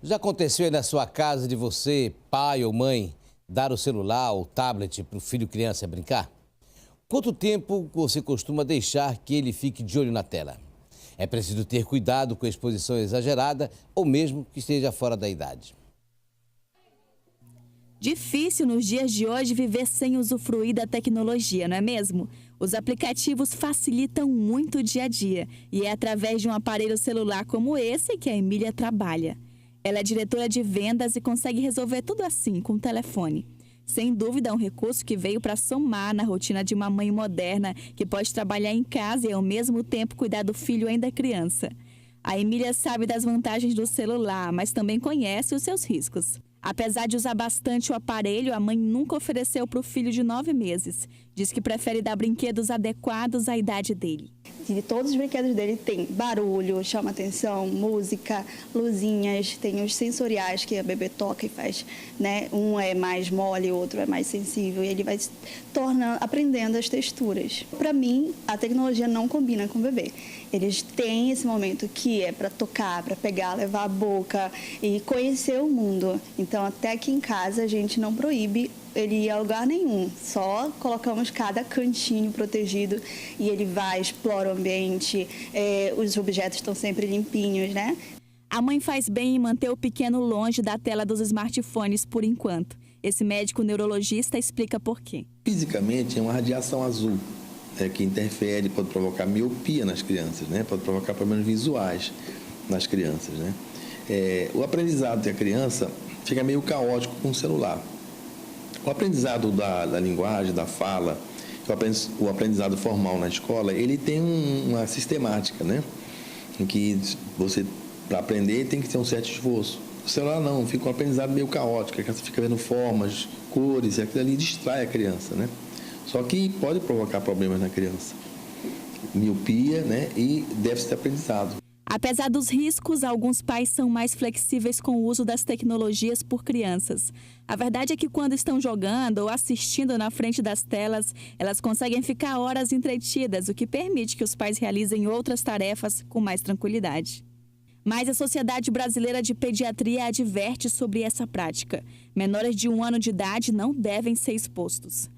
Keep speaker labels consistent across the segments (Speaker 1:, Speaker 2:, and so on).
Speaker 1: Já aconteceu aí na sua casa de você, pai ou mãe, dar o celular ou tablet para o filho criança brincar? Quanto tempo você costuma deixar que ele fique de olho na tela? É preciso ter cuidado com a exposição exagerada ou mesmo que esteja fora da idade.
Speaker 2: Difícil nos dias de hoje viver sem usufruir da tecnologia, não é mesmo? Os aplicativos facilitam muito o dia a dia e é através de um aparelho celular como esse que a Emília trabalha. Ela é diretora de vendas e consegue resolver tudo assim, com o telefone. Sem dúvida, é um recurso que veio para somar na rotina de uma mãe moderna que pode trabalhar em casa e, ao mesmo tempo, cuidar do filho ainda criança. A Emília sabe das vantagens do celular, mas também conhece os seus riscos. Apesar de usar bastante o aparelho, a mãe nunca ofereceu para o filho de 9 meses. Diz que prefere dar brinquedos adequados à idade dele.
Speaker 3: E todos os brinquedos dele tem barulho, chama atenção, música, luzinhas, tem os sensoriais que a bebê toca e faz, né? Um é mais mole, o outro é mais sensível e ele vai se tornando, aprendendo as texturas. Para mim, a tecnologia não combina com o bebê. Eles têm esse momento que é para tocar, para pegar, levar a boca e conhecer o mundo. Então, até aqui em casa, a gente não proíbe ele ir a lugar nenhum, só colocamos cada cantinho protegido e ele vai, explora o ambiente, os objetos estão sempre limpinhos, né?
Speaker 2: A mãe faz bem em manter o pequeno longe da tela dos smartphones por enquanto. Esse médico neurologista explica por quê.
Speaker 4: Fisicamente, é uma radiação azul que interfere, pode provocar miopia nas crianças, né? Pode provocar problemas visuais nas crianças, né? O aprendizado da criança fica meio caótico com o celular. O aprendizado da linguagem, da fala, o aprendizado formal na escola, ele tem uma sistemática, né? Em que você, para aprender, tem que ter um certo esforço. O celular não, fica um aprendizado meio caótico, a criança fica vendo formas, cores, e aquilo ali distrai a criança, né? Só que pode provocar problemas na criança. Miopia, né? E déficit de aprendizado.
Speaker 2: Apesar dos riscos, alguns pais são mais flexíveis com o uso das tecnologias por crianças. A verdade é que quando estão jogando ou assistindo na frente das telas, elas conseguem ficar horas entretidas, o que permite que os pais realizem outras tarefas com mais tranquilidade. Mas a Sociedade Brasileira de Pediatria adverte sobre essa prática. Menores de 1 ano de idade não devem ser expostos.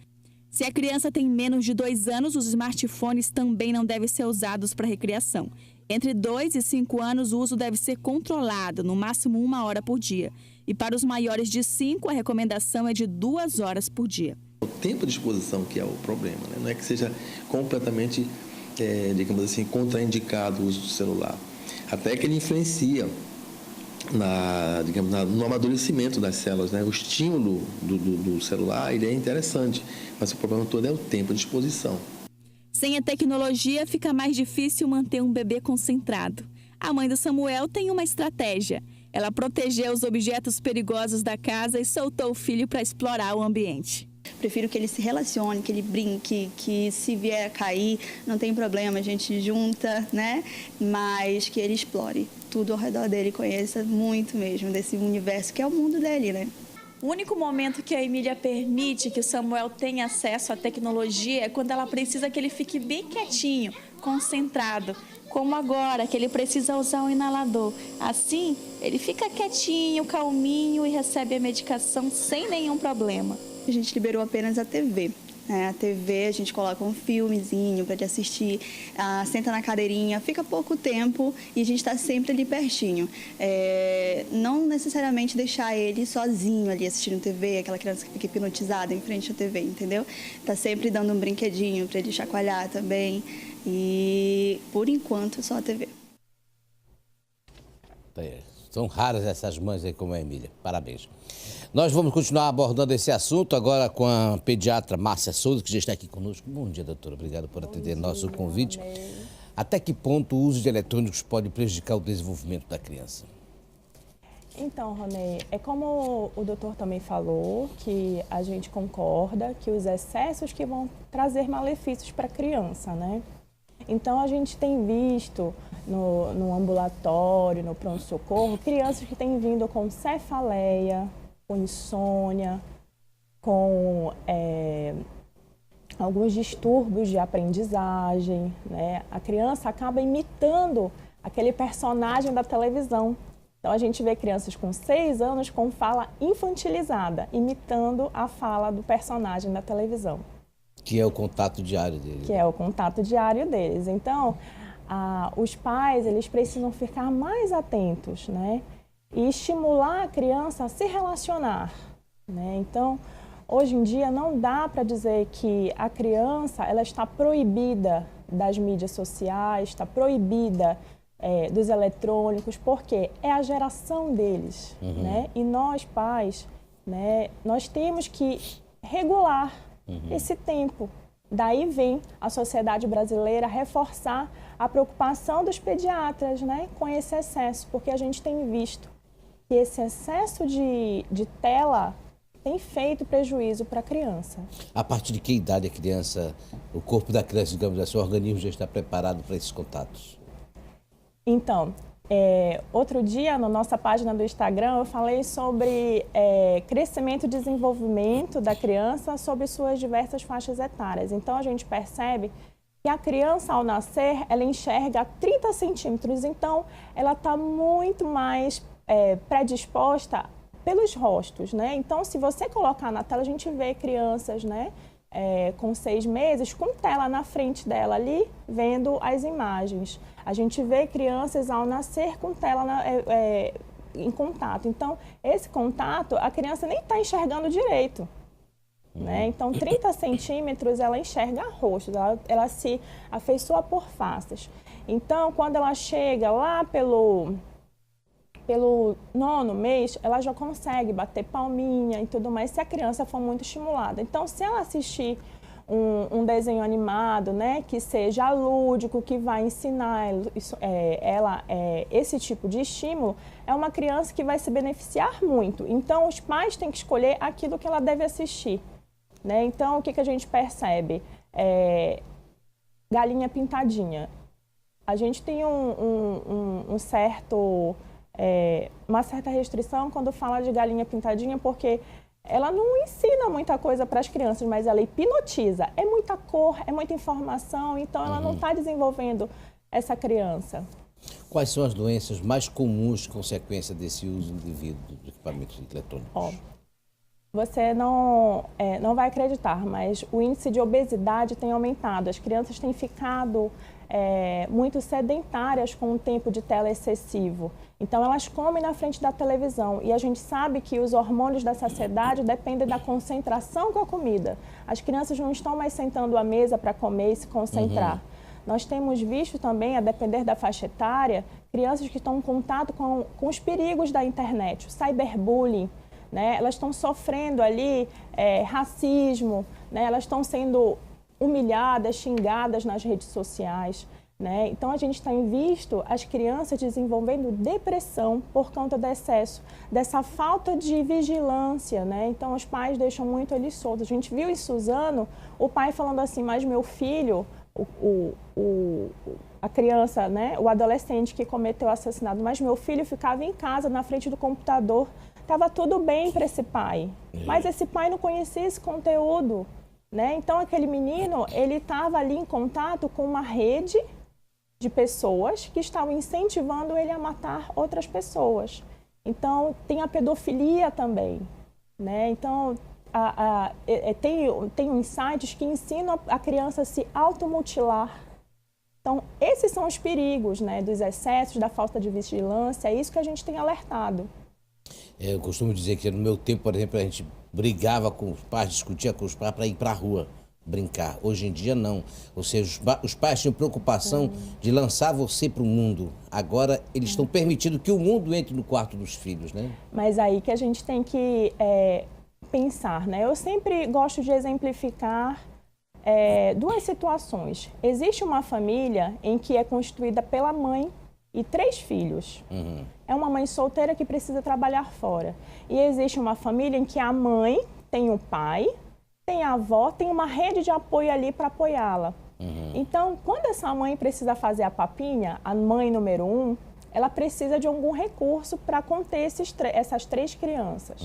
Speaker 2: Se a criança tem menos de 2 anos, os smartphones também não devem ser usados para recreação. Entre 2 e 5 anos, o uso deve ser controlado, no máximo 1 hora por dia. E para os maiores de 5, a recomendação é de 2 horas por dia.
Speaker 4: O tempo de exposição que é o problema, né? Não é que seja completamente, digamos assim, contraindicado o uso do celular. Até que ele influencia no amadurecimento das células, né? O estímulo do celular ele é interessante, mas o problema todo é o tempo de exposição.
Speaker 2: Sem a tecnologia, fica mais difícil manter um bebê concentrado. A mãe do Samuel tem uma estratégia. Ela protegeu os objetos perigosos da casa e soltou o filho para explorar o ambiente.
Speaker 3: Prefiro que ele se relacione, que ele brinque, que se vier a cair, não tem problema, a gente junta, né? Mas que ele explore tudo ao redor dele, conheça muito mesmo desse universo que é o mundo dele, né?
Speaker 5: O único momento que a Emília permite que o Samuel tenha acesso à tecnologia é quando ela precisa que ele fique bem quietinho, concentrado. Como agora, que ele precisa usar um inalador. Assim, ele fica quietinho, calminho e recebe a medicação sem nenhum problema.
Speaker 3: A gente liberou apenas a TV. A TV, a gente coloca um filmezinho para ele assistir, senta na cadeirinha, fica pouco tempo e a gente está sempre ali pertinho. Não necessariamente deixar ele sozinho ali assistindo TV, aquela criança que fica hipnotizada em frente à TV, entendeu? Tá sempre dando um brinquedinho para ele chacoalhar também e, por enquanto, só a TV.
Speaker 1: São raras essas mães aí como a Emília. Parabéns. Nós vamos continuar abordando esse assunto agora com a pediatra Márcia Souza, que já está aqui conosco. Bom dia, doutora. Obrigado por atender nosso convite. Até que ponto o uso de eletrônicos pode prejudicar o desenvolvimento da criança?
Speaker 6: Então, Ronei, é como o doutor também falou, que a gente concorda que os excessos que vão trazer malefícios para a criança, né? Então, a gente tem visto no ambulatório, no pronto-socorro, crianças que têm vindo com cefaleia, com insônia, com alguns distúrbios de aprendizagem, né? A criança acaba imitando aquele personagem da televisão. Então, a gente vê crianças com 6 anos com fala infantilizada, imitando a fala do personagem da televisão.
Speaker 1: Que é o contato diário deles.
Speaker 6: Que é o contato diário deles. Então, os pais, eles precisam ficar mais atentos, né? E estimular a criança a se relacionar, né? Então, hoje em dia, não dá para dizer que a criança ela está proibida das mídias sociais, está proibida dos eletrônicos, porque é a geração deles, né? E nós, pais, né, nós temos que regular esse tempo. Daí vem a sociedade brasileira reforçar a preocupação dos pediatras, né, com esse excesso, porque a gente tem visto que esse excesso de tela tem feito prejuízo para a criança.
Speaker 1: A partir de que idade a criança, o corpo da criança, digamos assim, o organismo já está preparado para esses contatos?
Speaker 6: Então, outro dia, na nossa página do Instagram, eu falei sobre crescimento e desenvolvimento da criança sobre suas diversas faixas etárias. Então, a gente percebe que a criança, ao nascer, ela enxerga 30 centímetros. Então, ela está muito mais predisposta pelos rostos, né? Então, se você colocar na tela, a gente vê crianças, né, com 6 meses, com tela na frente dela ali, vendo as imagens. A gente vê crianças ao nascer com tela em contato. Então, esse contato, a criança nem está enxergando direito, né? Então, 30 centímetros, ela enxerga rostos, ela se afeiçoa por faces. Então, quando ela chega lá pelo 9º mês, ela já consegue bater palminha e tudo mais, se a criança for muito estimulada. Então, se ela assistir um desenho animado, né, que seja lúdico, que vai ensinar ela esse tipo de estímulo, é uma criança que vai se beneficiar muito. Então, os pais têm que escolher aquilo que ela deve assistir, né? Então, o que a gente percebe? Galinha pintadinha. A gente tem uma certa restrição quando fala de galinha pintadinha, porque ela não ensina muita coisa para as crianças, mas ela hipnotiza. É muita cor, é muita informação, então ela não está desenvolvendo essa criança.
Speaker 1: Quais são as doenças mais comuns de consequência desse uso indevido de equipamentos eletrônicos?
Speaker 6: Você não vai acreditar, mas o índice de obesidade tem aumentado. As crianças têm ficado muito sedentárias com o tempo de tela excessivo. Então, elas comem na frente da televisão e a gente sabe que os hormônios da saciedade dependem da concentração com a comida. As crianças não estão mais sentando à mesa para comer e se concentrar. Nós temos visto também, a depender da faixa etária, crianças que estão em contato com os perigos da internet, o cyberbullying, né? Elas estão sofrendo ali racismo, né? Elas estão sendo humilhadas, xingadas nas redes sociais, né? Então, a gente tem visto as crianças desenvolvendo depressão por conta do excesso, dessa falta de vigilância, né? Então, os pais deixam muito eles soltos. A gente viu em Suzano o pai falando assim, mas meu filho, a criança, né? O adolescente que cometeu o assassinato, mas meu filho ficava em casa, na frente do computador, estava tudo bem para esse pai, mas esse pai não conhecia esse conteúdo, né? Então, aquele menino, ele estava ali em contato com uma rede de pessoas que estavam incentivando ele a matar outras pessoas. Então, tem a pedofilia também, né? Então, tem insights que ensinam a criança a se automutilar. Então, esses são os perigos, né, dos excessos, da falta de vigilância, é isso que a gente tem alertado.
Speaker 1: Eu costumo dizer que no meu tempo, por exemplo, a gente brigava com os pais, discutia com os pais para ir para a rua brincar. Hoje em dia, não. Ou seja, os pais tinham preocupação de lançar você para o mundo. Agora, eles estão permitindo que o mundo entre no quarto dos filhos, né?
Speaker 6: Mas aí que a gente tem que pensar, né? Eu sempre gosto de exemplificar duas situações. Existe uma família em que é constituída pela mãe e 3 filhos. É uma mãe solteira que precisa trabalhar fora. E existe uma família em que a mãe tem o pai, tem a avó, tem uma rede de apoio ali para apoiá-la. Então, quando essa mãe precisa fazer a papinha, a mãe número 1, ela precisa de algum recurso para conter essas 3 crianças.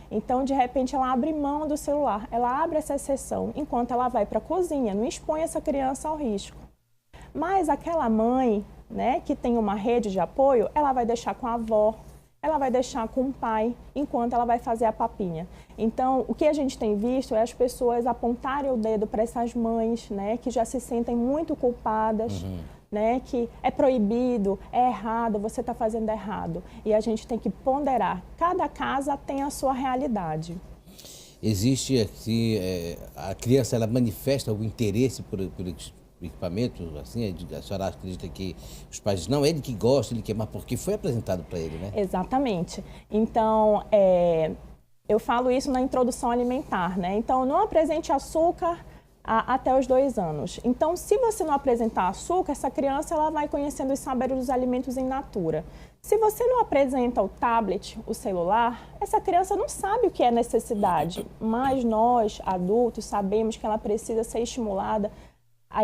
Speaker 6: Então, de repente, ela abre mão do celular, ela abre essa exceção, enquanto ela vai para a cozinha, não expõe essa criança ao risco. Mas aquela mãe, né, que tem uma rede de apoio, ela vai deixar com a avó, ela vai deixar com o pai enquanto ela vai fazer a papinha. Então, o que a gente tem visto é as pessoas apontarem o dedo para essas mães, né, que já se sentem muito culpadas, né, que é proibido, é errado, você está fazendo errado. E a gente tem que ponderar. Cada casa tem a sua realidade.
Speaker 1: Existe aqui, a criança ela manifesta algum interesse por equipamento, assim, a senhora acredita que os pais dizem, não, ele que gosta, ele quer, mas porque foi apresentado para ele, né?
Speaker 6: Exatamente. Então, eu falo isso na introdução alimentar, né? Então, não apresente açúcar até os 2 anos. Então, se você não apresentar açúcar, essa criança ela vai conhecendo os saberes dos alimentos in natura. Se você não apresenta o tablet, o celular, essa criança não sabe o que é necessidade, mas nós, adultos, sabemos que ela precisa ser estimulada,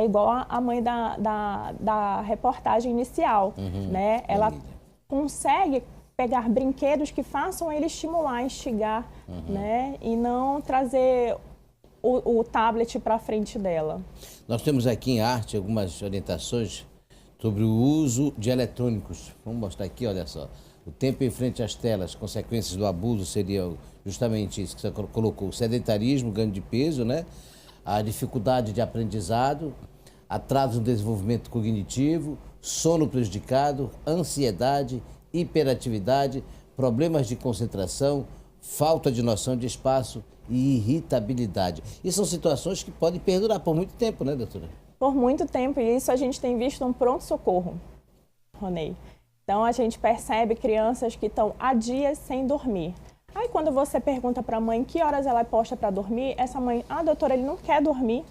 Speaker 6: igual a mãe da reportagem inicial, né? Ela consegue pegar brinquedos que façam ele estimular, instigar, né? E não trazer o tablet para frente dela.
Speaker 1: Nós temos aqui em arte algumas orientações sobre o uso de eletrônicos. Vamos mostrar aqui, olha só. O tempo em frente às telas, consequências do abuso seriam justamente isso que você colocou. O sedentarismo, ganho de peso, né? A dificuldade de aprendizado, atraso no desenvolvimento cognitivo, sono prejudicado, ansiedade, hiperatividade, problemas de concentração, falta de noção de espaço e irritabilidade. E são situações que podem perdurar por muito tempo, né, doutora?
Speaker 6: Por muito tempo, e isso a gente tem visto um pronto-socorro, Ronei. Então, a gente percebe crianças que estão há dias sem dormir. Aí, quando você pergunta para a mãe que horas ela é posta para dormir, essa mãe, doutora, ele não quer dormir.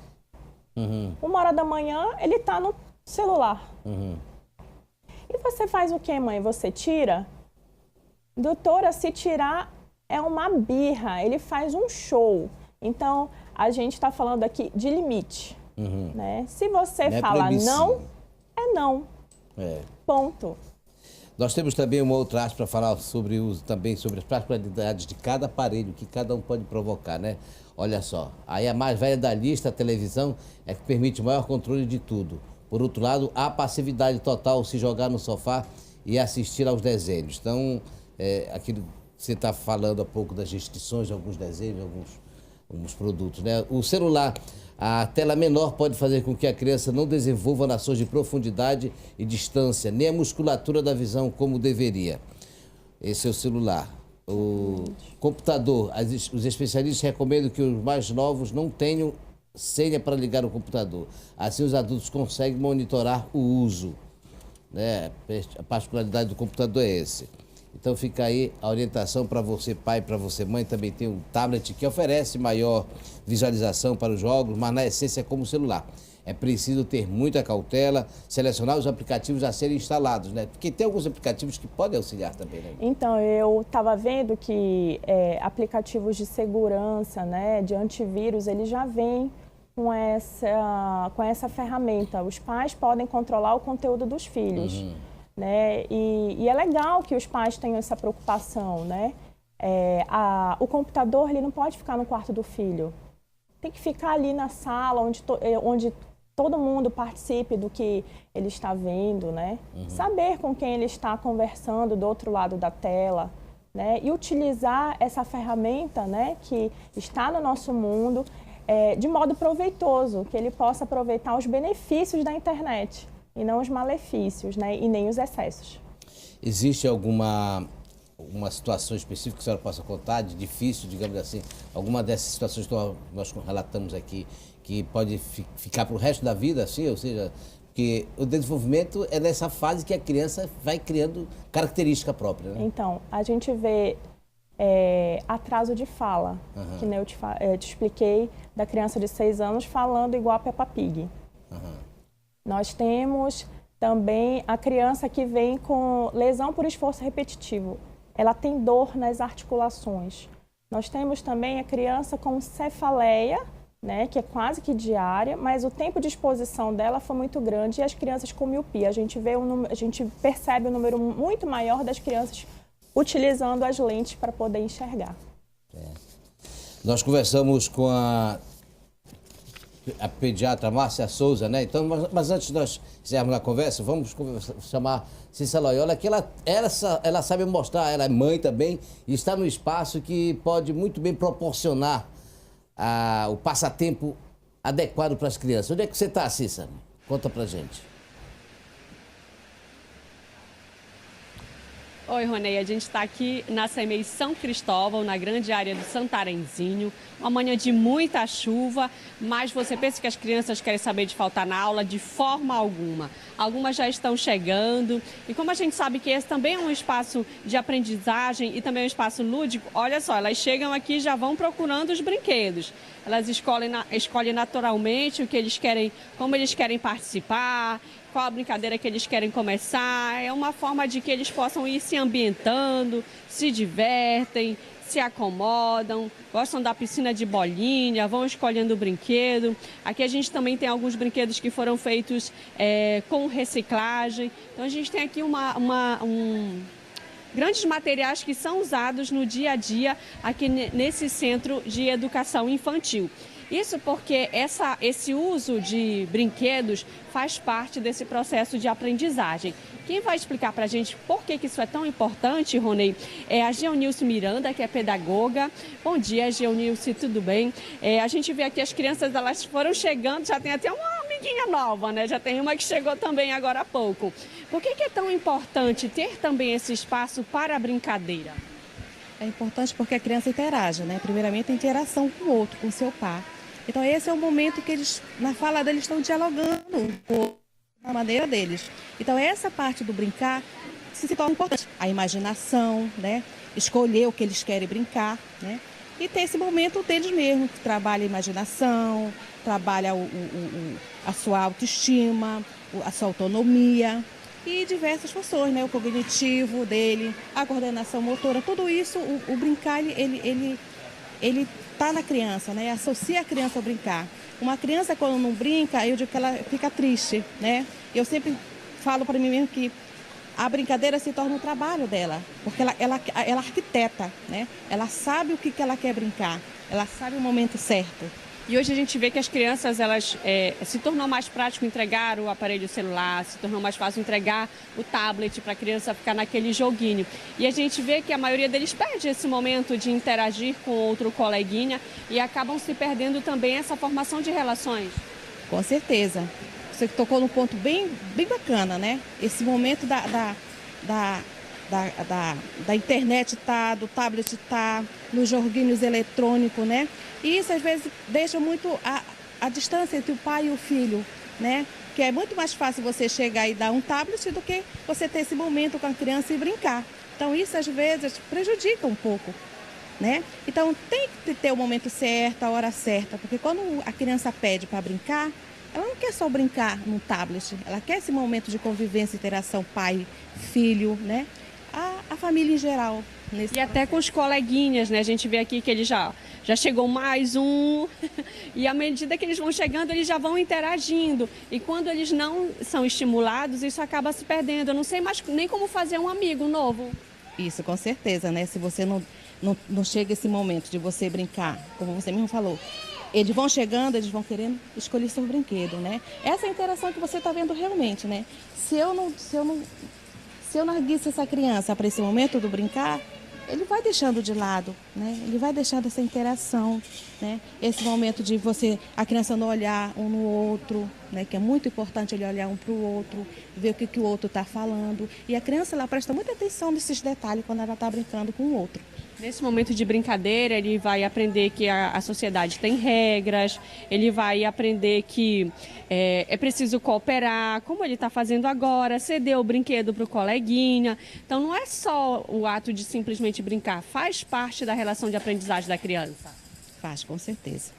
Speaker 6: 1h da manhã, ele está no celular. E você faz o quê, mãe? Você tira? Doutora, se tirar é uma birra, ele faz um show. Então, a gente está falando aqui de limite. Né? Se você fala não, é não. Ponto.
Speaker 1: Nós temos também uma outra arte para falar sobre as particularidades de cada aparelho que cada um pode provocar, né? Olha só, aí a mais velha da lista, a televisão, é que permite maior controle de tudo. Por outro lado, a passividade total, se jogar no sofá e assistir aos desenhos. Então, aquilo que você está falando há pouco das restrições de alguns desenhos, alguns produtos, né? O celular, a tela menor pode fazer com que a criança não desenvolva noções de profundidade e distância, nem a musculatura da visão como deveria. Esse é o celular. O computador, os especialistas recomendam que os mais novos não tenham senha para ligar o computador. Assim os adultos conseguem monitorar o uso, né? A particularidade do computador é esse. Então fica aí a orientação para você pai, para você mãe. Também tem um tablet que oferece maior visualização para os jogos, mas na essência é como o celular. É preciso ter muita cautela, selecionar os aplicativos a serem instalados, né? Porque tem alguns aplicativos que podem auxiliar também, né?
Speaker 6: Então, eu estava vendo que aplicativos de segurança, né, de antivírus, eles já vêm com essa ferramenta. Os pais podem controlar o conteúdo dos filhos. Né? E é legal que os pais tenham essa preocupação, né? O computador ele não pode ficar no quarto do filho. Tem que ficar ali na sala onde todo mundo participe do que ele está vendo, né? Saber com quem ele está conversando do outro lado da tela, né? E utilizar essa ferramenta, né, que está no nosso mundo de modo proveitoso, que ele possa aproveitar os benefícios da internet e não os malefícios, né, e nem os excessos.
Speaker 1: Existe uma situação específica que a senhora possa contar, de difícil, digamos assim, alguma dessas situações que nós relatamos aqui, que pode ficar para o resto da vida, assim, ou seja, que o desenvolvimento é nessa fase que a criança vai criando característica própria, né?
Speaker 6: Então, a gente vê atraso de fala, que nem eu te expliquei, da criança de 6 anos falando igual a Peppa Pig. Nós temos também a criança que vem com lesão por esforço repetitivo. Ela tem dor nas articulações. Nós temos também a criança com cefaleia, né, que é quase que diária, mas o tempo de exposição dela foi muito grande, e as crianças com miopia. A gente percebe um número muito maior das crianças utilizando as lentes para poder enxergar.
Speaker 1: Nós conversamos com a a pediatra Márcia Souza, né? Então, mas antes de nós fizermos a conversa, vamos chamar Cissa Loyola, que ela sabe mostrar, ela é mãe também, e está no espaço que pode muito bem proporcionar o passatempo adequado para as crianças. Onde é que você está, Cissa? Conta pra gente.
Speaker 7: Oi, Ronei, a gente está aqui na CEMEI São Cristóvão, na grande área do Santarenzinho. Uma manhã de muita chuva, mas você pensa que as crianças querem saber de faltar na aula? De forma alguma. Algumas já estão chegando. E como a gente sabe que esse também é um espaço de aprendizagem e também é um espaço lúdico, olha só, elas chegam aqui e já vão procurando os brinquedos. Elas escolhem naturalmente o que eles querem, como eles querem participar, qual a brincadeira que eles querem começar. É uma forma de que eles possam ir se ambientando, se divertem, se acomodam, gostam da piscina de bolinha, vão escolhendo o brinquedo. Aqui a gente também tem alguns brinquedos que foram feitos com reciclagem. Então a gente tem aqui grandes materiais que são usados no dia a dia aqui nesse centro de educação infantil. Isso porque esse uso de brinquedos faz parte desse processo de aprendizagem. Quem vai explicar para a gente por que isso é tão importante, Ronei, é a Geonilce Miranda, que é pedagoga. Bom dia, Geonilce, tudo bem? A gente vê aqui as crianças, elas foram chegando, já tem até uma amiguinha nova, né? Já tem uma que chegou também agora há pouco. Por que é tão importante ter também esse espaço para a brincadeira?
Speaker 8: É importante porque a criança interage, né? Primeiramente a interação com o outro, com o seu par. Então esse é o momento que eles, na fala deles, estão dialogando com a maneira deles. Então essa parte do brincar se torna importante. A imaginação, né? Escolher o que eles querem brincar, né? E ter esse momento deles mesmos, que trabalha a imaginação, trabalha a sua autoestima, a sua autonomia e diversas funções, né? O cognitivo dele, a coordenação motora, tudo isso, o brincar, ele está na criança, né? Associa a criança ao brincar. Uma criança, quando não brinca, eu digo que ela fica triste, né? Eu sempre falo para mim mesmo que a brincadeira se torna um trabalho dela, porque ela arquiteta, né? Ela sabe o que ela quer brincar, ela sabe o momento certo.
Speaker 7: E hoje a gente vê que as crianças, elas se tornou mais prático entregar o aparelho celular, se tornou mais fácil entregar o tablet para a criança ficar naquele joguinho. E a gente vê que a maioria deles perde esse momento de interagir com outro coleguinha e acabam se perdendo também essa formação de relações.
Speaker 8: Com certeza. Você tocou num ponto bem bacana, né? Esse momento da internet do tablet nos joguinhos eletrônicos, né? E isso às vezes deixa muito a distância entre o pai e o filho, né? Que é muito mais fácil você chegar e dar um tablet do que você ter esse momento com a criança e brincar. Então isso às vezes prejudica um pouco, né? Então tem que ter o momento certo, a hora certa, porque quando a criança pede para brincar, ela não quer só brincar no tablet, ela quer esse momento de convivência, interação pai, filho, né? A família em geral.
Speaker 7: E até com os coleguinhas, né? A gente vê aqui que ele já chegou mais um e à medida que eles vão chegando, eles já vão interagindo. E quando eles não são estimulados, isso acaba se perdendo. Eu não sei mais nem como fazer um amigo novo.
Speaker 8: Isso, com certeza, né? Se você não chega esse momento de você brincar, como você mesmo falou, eles vão chegando, eles vão querendo escolher seu brinquedo, né? Essa é a interação que você está vendo realmente, né? Se eu não arguisse essa criança para esse momento do brincar, ele vai deixando de lado, né? Ele vai deixando essa interação, né? Esse momento de a criança não olhar um no outro, né? Que é muito importante ele olhar um para o outro, ver o que o outro está falando. E a criança, ela presta muita atenção nesses detalhes quando ela está brincando com o outro.
Speaker 7: Nesse momento de brincadeira, ele vai aprender que a sociedade tem regras, ele vai aprender que é preciso cooperar, como ele está fazendo agora, ceder o brinquedo para o coleguinha. Então, não é só o ato de simplesmente brincar, faz parte da relação de aprendizagem da criança.
Speaker 8: Faz, com certeza.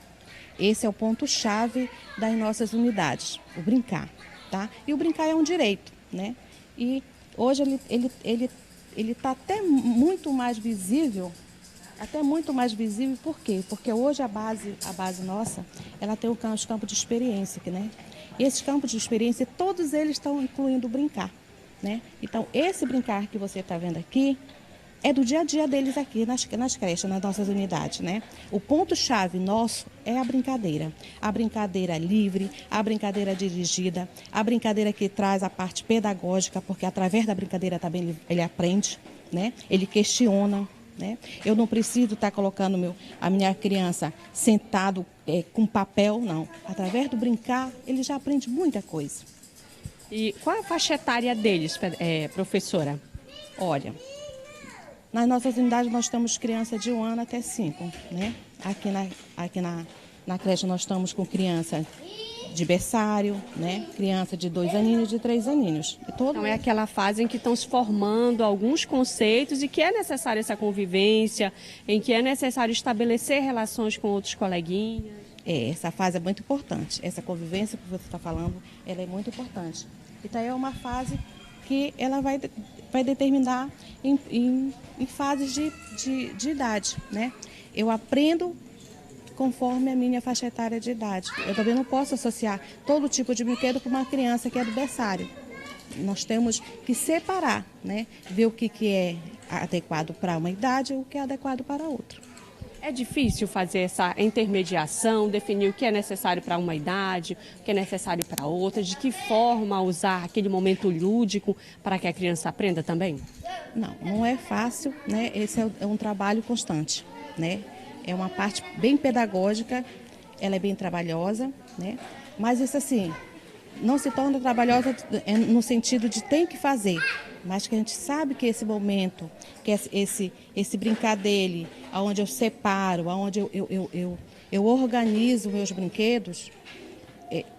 Speaker 8: Esse é o ponto-chave das nossas unidades, o brincar, tá? E o brincar é um direito, né? E hoje ele está até muito mais visível, por quê? Porque hoje a base nossa, ela tem os campos de experiência, né? E esses campos de experiência, todos eles estão incluindo o brincar, né? Então, esse brincar que você está vendo aqui, é do dia a dia deles aqui nas creches, nas nossas unidades, né? O ponto-chave nosso é a brincadeira. A brincadeira livre, a brincadeira dirigida, a brincadeira que traz a parte pedagógica, porque através da brincadeira também ele aprende, né? Ele questiona, né? Eu não preciso estar colocando a minha criança sentado com papel, não. Através do brincar, ele já aprende muita coisa.
Speaker 7: E qual é a faixa etária deles, professora?
Speaker 8: Olha, nas nossas unidades nós temos crianças de 1 ano até 5, né? Aqui na creche nós estamos com criança de berçário, né? Criança de 2 aninhos, de 3 aninhos.
Speaker 7: Então é aquela fase em que estão se formando alguns conceitos e que é necessária essa convivência, em que é necessário estabelecer relações com outros coleguinhas.
Speaker 8: Essa fase é muito importante. Essa convivência que você está falando, ela é muito importante. Então é uma fase que ela vai determinar em fases de idade, né? Eu aprendo conforme a minha faixa etária de idade. Eu também não posso associar todo tipo de brinquedo com uma criança que é do berçário. Nós temos que separar, né? Ver o que é adequado para uma idade e o que é adequado para outra.
Speaker 7: É difícil fazer essa intermediação, definir o que é necessário para uma idade, o que é necessário para outra, de que forma usar aquele momento lúdico para que a criança aprenda também?
Speaker 8: Não é fácil, né? Esse é um trabalho constante, né? É uma parte bem pedagógica, ela é bem trabalhosa, né? Mas isso assim, não se torna trabalhosa no sentido de tem que fazer, mas que a gente sabe que esse momento, que esse brincar dele, onde eu separo, onde eu organizo meus brinquedos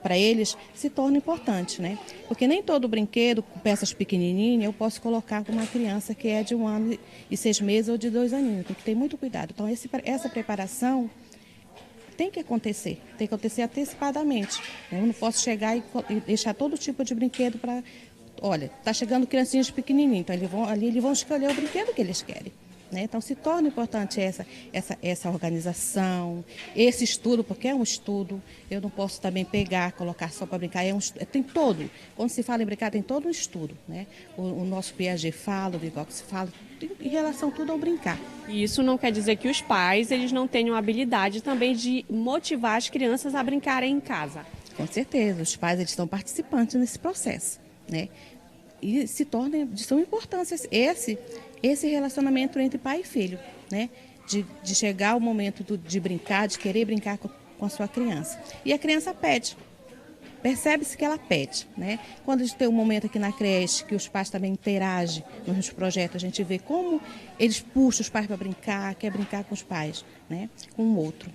Speaker 8: para eles, se torna importante, né? Porque nem todo brinquedo com peças pequenininhas eu posso colocar com uma criança que é de 1 ano e 6 meses ou de 2 aninhos. Tem que ter muito cuidado. Então essa preparação tem que acontecer antecipadamente. Eu não posso chegar e deixar todo tipo de brinquedo para... Olha, está chegando criancinhas pequenininhas, então eles vão escolher o brinquedo que eles querem, né? Então se torna importante essa organização, esse estudo, porque é um estudo. Eu não posso também colocar só para brincar, tem todo. Quando se fala em brincar, tem todo um estudo, né? O nosso Piaget fala, o Vygotsky fala, em relação tudo ao brincar.
Speaker 7: E isso não quer dizer que os pais eles não tenham habilidade também de motivar as crianças a brincarem em casa.
Speaker 8: Com certeza, os pais eles estão participantes nesse processo, né? E se torna de suma importância esse relacionamento entre pai e filho, né? De chegar ao momento de brincar, de querer brincar com a sua criança. E a criança pede, percebe-se que ela pede, né? Quando a gente tem um momento aqui na creche, que os pais também interagem nos projetos, a gente vê como eles puxam os pais para brincar, quer brincar com os pais, né? Com o outro.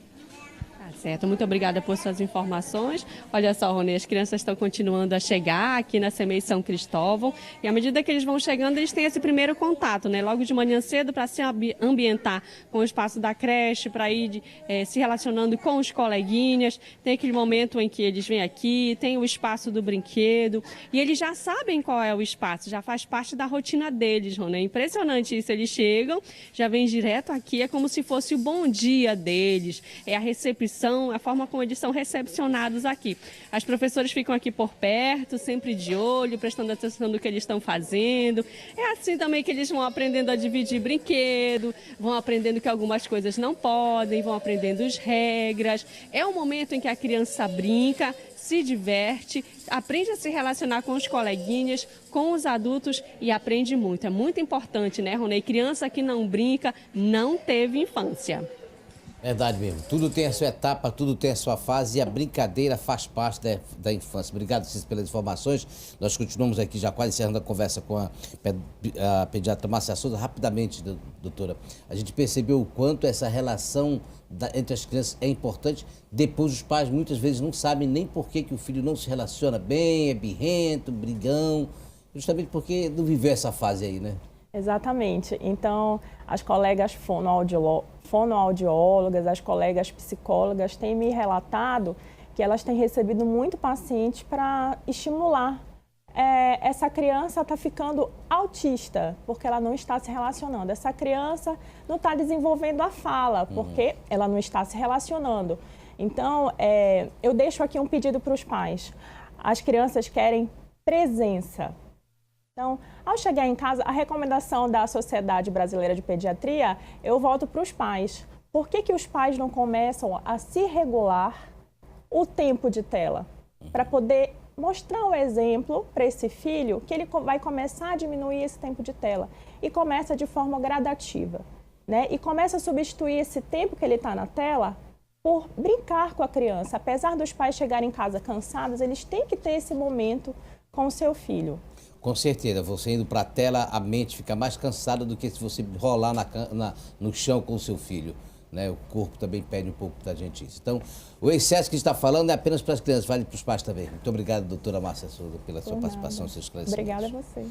Speaker 7: Certo, muito obrigada por suas informações. Olha só, Rony, as crianças estão continuando a chegar aqui na CEMEI São Cristóvão e à medida que eles vão chegando, eles têm esse primeiro contato, né? Logo de manhã cedo para se ambientar com o espaço da creche, para ir se relacionando com os coleguinhas. Tem aquele momento em que eles vêm aqui, tem o espaço do brinquedo e eles já sabem qual é o espaço, já faz parte da rotina deles, Rony. É impressionante isso, eles chegam, já vêm direto aqui, é como se fosse o bom dia deles, é a recepção, a forma como eles são recepcionados aqui. As professoras ficam aqui por perto, sempre de olho, prestando atenção no que eles estão fazendo. É assim também que eles vão aprendendo a dividir brinquedo, vão aprendendo que algumas coisas não podem, vão aprendendo as regras. É um momento em que a criança brinca, se diverte, aprende a se relacionar com os coleguinhas, com os adultos e aprende muito. É muito importante, né, Rony? Criança que não brinca não teve infância.
Speaker 1: Verdade mesmo. Tudo tem a sua etapa, tudo tem a sua fase e a brincadeira faz parte da infância. Obrigado, Cis, pelas informações. Nós continuamos aqui já quase encerrando a conversa com a pediatra Márcia Souza. Rapidamente, doutora, a gente percebeu o quanto essa relação entre as crianças é importante. Depois os pais muitas vezes não sabem nem por que o filho não se relaciona bem, é birrento, brigão, justamente porque não viveu essa fase aí, né?
Speaker 6: Exatamente. Então, as colegas fonoaudiólogas, as colegas psicólogas têm me relatado que elas têm recebido muito paciente para estimular. Essa criança está ficando autista porque ela não está se relacionando. Essa criança não está desenvolvendo a fala porque ela não está se relacionando. Então, eu deixo aqui um pedido para os pais. As crianças querem presença. Então, ao chegar em casa, a recomendação da Sociedade Brasileira de Pediatria, eu volto para os pais. Por que os pais não começam a se regular o tempo de tela? Para poder mostrar o exemplo para esse filho que ele vai começar a diminuir esse tempo de tela. E começa de forma gradativa, né? E começa a substituir esse tempo que ele está na tela por brincar com a criança. Apesar dos pais chegarem em casa cansados, eles têm que ter esse momento com o seu filho.
Speaker 1: Com certeza, você indo para a tela, a mente fica mais cansada do que se você rolar no chão com o seu filho. Né? O corpo também pede um pouco da gente isso. Então, o excesso que a gente está falando é apenas para as crianças, vale para os pais também. Muito obrigado, doutora Márcia Souza, pela sua participação, seus esclarecimentos.
Speaker 6: Obrigada a você.